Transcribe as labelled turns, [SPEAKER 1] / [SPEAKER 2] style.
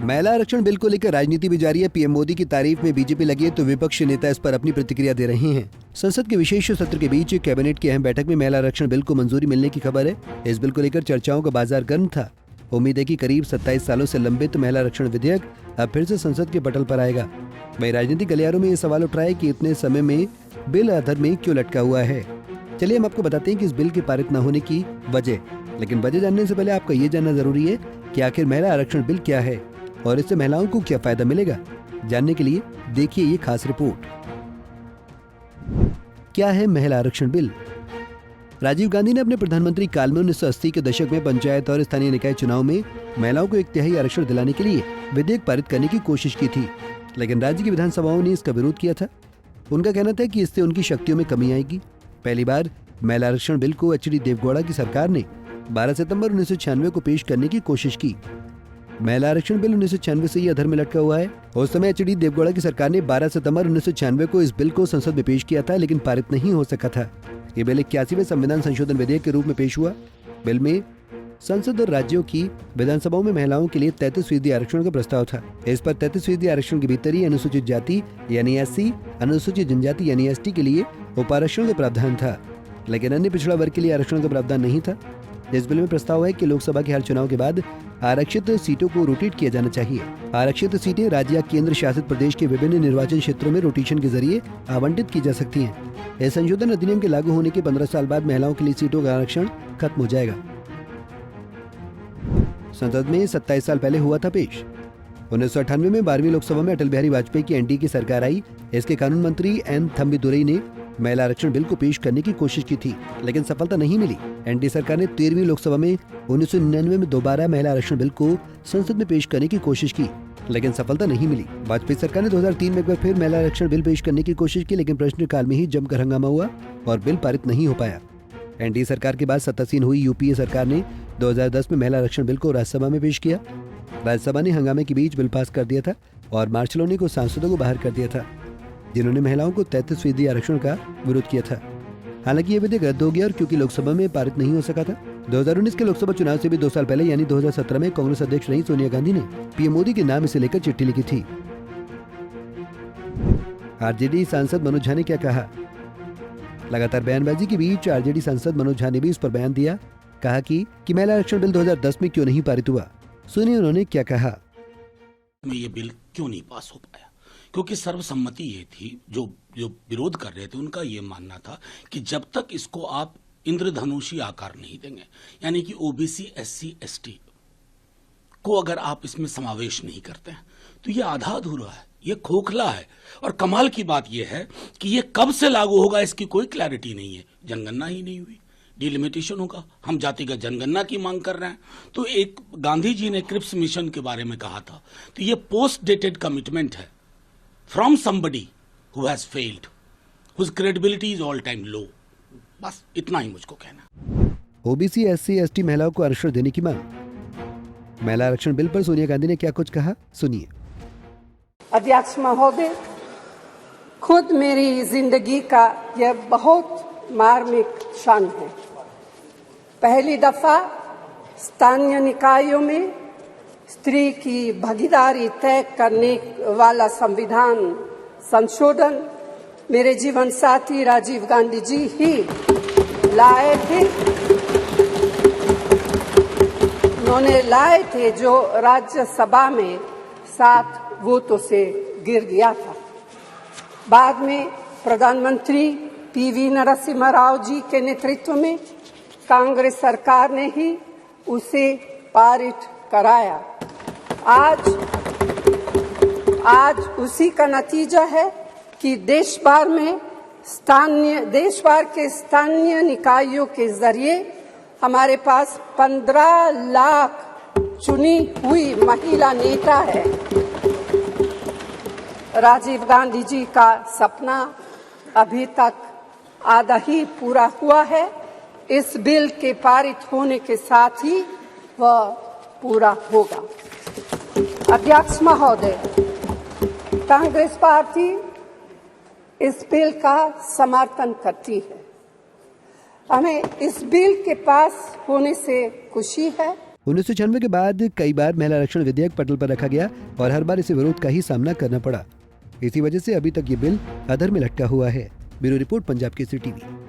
[SPEAKER 1] महिला आरक्षण बिल को लेकर राजनीति भी जारी है। पीएम मोदी की तारीफ में बीजेपी लगी है तो विपक्षी नेता इस पर अपनी प्रतिक्रिया दे रहे हैं। संसद के विशेष सत्र के बीच कैबिनेट की अहम बैठक में महिला आरक्षण बिल को मंजूरी मिलने की खबर है। इस बिल को लेकर चर्चाओं का बाजार गर्म था। उम्मीद है कि करीब 27 सालों से लंबित महिला आरक्षण विधेयक अब फिर से संसद के पटल पर आएगा। वहीं राजनीतिक गलियारों में ये सवाल उठ रहा है कि इतने समय में बिल अधर में क्यों लटका हुआ है। चलिए हम आपको बताते हैं कि इस बिल के पारित न होने की वजह। लेकिन वजह जानने से पहले आपको ये जानना जरूरी है कि आखिर महिला आरक्षण बिल क्या है और इससे महिलाओं को क्या फायदा मिलेगा। जानने के लिए देखिए ये खास रिपोर्ट। क्या है महिला आरक्षण बिल? राजीव गांधी ने अपने प्रधानमंत्री काल में 1980 के दशक में पंचायत और स्थानीय निकाय चुनाव में महिलाओं को 1/3 आरक्षण दिलाने के लिए विधेयक पारित करने की कोशिश की थी, लेकिन राज्य की विधानसभाओं ने इसका विरोध किया था। उनका कहना था कि इससे उनकी शक्तियों में कमी आएगी। पहली बार महिला आरक्षण बिल को एच.डी. देवगौड़ा की सरकार ने 12 सितंबर 1996 को पेश करने की कोशिश की। महिला आरक्षण बिल 1996 से ही अधर में लटका हुआ है। उस समय एच.डी. देवगौड़ा की सरकार ने 12 सितंबर 1996 को इस बिल को संसद में पेश किया था, लेकिन पारित नहीं हो सका था। ये बिल 81वें संविधान संशोधन विधेयक के रूप में पेश हुआ। बिल में संसद और राज्यों की विधानसभाओं में महिलाओं के लिए 33% आरक्षण का प्रस्ताव था। इस पर 33% आरक्षण के भीतर ही अनुसूचित जाति यानी एससी, अनुसूचित जनजाति यानी एसटी के लिए उपारक्षण का प्रावधान था, लेकिन अन्य पिछड़ा वर्ग के लिए आरक्षण का प्रावधान नहीं था। इस बिल में प्रस्ताव है कि लोकसभा के हर चुनाव के बाद आरक्षित सीटों को रोटेट किया जाना चाहिए। आरक्षित सीटें राज्य या केंद्र शासित प्रदेश के विभिन्न निर्वाचन क्षेत्रों में रोटेशन के जरिए आवंटित की जा सकती हैं। इस संशोधन अधिनियम के लागू होने के 15 साल बाद महिलाओं के लिए सीटों का आरक्षण खत्म हो जाएगा। संसद में 27 साल पहले हुआ था पेश। 1998 में 12वीं लोकसभा में अटल बिहारी वाजपेयी की एनडीए की सरकार आई। इसके कानून मंत्री एन थम्बीदुरई ने महिला आरक्षण बिल को पेश करने की कोशिश की थी, लेकिन सफलता नहीं मिली। एनडीए सरकार ने 13वीं लोकसभा में 1999 में दोबारा महिला आरक्षण बिल को संसद में पेश करने की कोशिश की, लेकिन सफलता नहीं मिली। वाजपेयी सरकार ने 2003 में एक बार फिर महिला आरक्षण बिल पेश करने की कोशिश की, लेकिन प्रश्नकाल में ही जमकर हंगामा हुआ और बिल पारित नहीं हो पाया। एनडीए सरकार के बाद सत्तासीन हुई यूपीए सरकार ने 2010 में महिला आरक्षण बिल को राज्यसभा में पेश किया। राज्यसभा ने हंगामे के बीच बिल पास कर दिया था और मार्शलोनी को सांसदों को बाहर कर दिया था, जिन्होंने महिलाओं को 33% आरक्षण का विरोध किया था। हालांकि ये विधेयक रद्द हो गया और क्योंकि लोकसभा में पारित नहीं हो सका था। 2019 के लोकसभा चुनाव से भी 2 साल पहले यानी 2017 में कांग्रेस अध्यक्ष रही सोनिया गांधी ने पीएम मोदी के नाम इसे लेकर चिट्ठी लिखी थी। आरजेडी सांसद मनोज झा ने क्या कहा? लगातार बयानबाजी के बीच आरजेडी सांसद मनोज झा ने भी इस पर बयान दिया। कहा कि महिला आरक्षण बिल 2010 में क्यों नहीं पारित हुआ। सुनिए उन्होंने क्या कहा।
[SPEAKER 2] ये बिल क्यों नहीं पास हो पाया? क्योंकि सर्वसम्मति ये थी, जो विरोध कर रहे थे उनका ये मानना था कि जब तक इसको आप इंद्रधनुषी आकार नहीं देंगे, यानी कि ओबीसी, एससी, एसटी को अगर आप इसमें समावेश नहीं करते हैं तो ये आधा अधूरा है, ये खोखला है। और कमाल की बात ये है कि ये कब से लागू होगा इसकी कोई क्लैरिटी नहीं है। जनगणना ही नहीं हुई, डिलिमिटेशन होगा। हम जातिगत जनगणना की मांग कर रहे हैं। तो एक गांधी जी ने क्रिप्स मिशन के बारे में कहा था, तो ये पोस्ट डेटेड कमिटमेंट है from somebody who has failed, whose credibility is all time low। बस इतना ही मुझको कहना।
[SPEAKER 1] ओबीसी, एससी, एसटी महिलाओं को आरक्षण देने की मांग। महिला आरक्षण बिल पर सोनिया गांधी ने क्या कुछ कहा, सुनिए।
[SPEAKER 3] अध्यक्ष महोदय, खुद मेरी जिंदगी का यह बहुत मार्मिक क्षण है। पहली दफा स्थानीय निकायों में स्त्री की भागीदारी तय करने वाला संविधान संशोधन मेरे जीवन साथी राजीव गांधी जी ही लाए थे। उन्होंने लाए थे जो राज्यसभा में 7 वोटों से गिर गया था। बाद में प्रधानमंत्री पीवी नरसिम्हा राव जी के नेतृत्व में कांग्रेस सरकार ने ही उसे पारित कराया। आज उसी का नतीजा है कि देश भर के स्थानीय निकायों के जरिए हमारे पास 15 लाख चुनी हुई महिला नेता है। राजीव गांधी जी का सपना अभी तक आधा ही पूरा हुआ है। इस बिल के पारित होने के साथ ही वह पूरा होगा। अध्यक्ष महोदय, कांग्रेस पार्टी इस बिल का समर्थन करती है। हमें इस बिल के पास होने से खुशी है।
[SPEAKER 1] 1996 के बाद कई बार महिला आरक्षण विधेयक पटल पर रखा गया और हर बार इसे विरोध का ही सामना करना पड़ा। इसी वजह से अभी तक ये बिल अधर में लटका हुआ है। Bureau report, Punjab Kesari TV.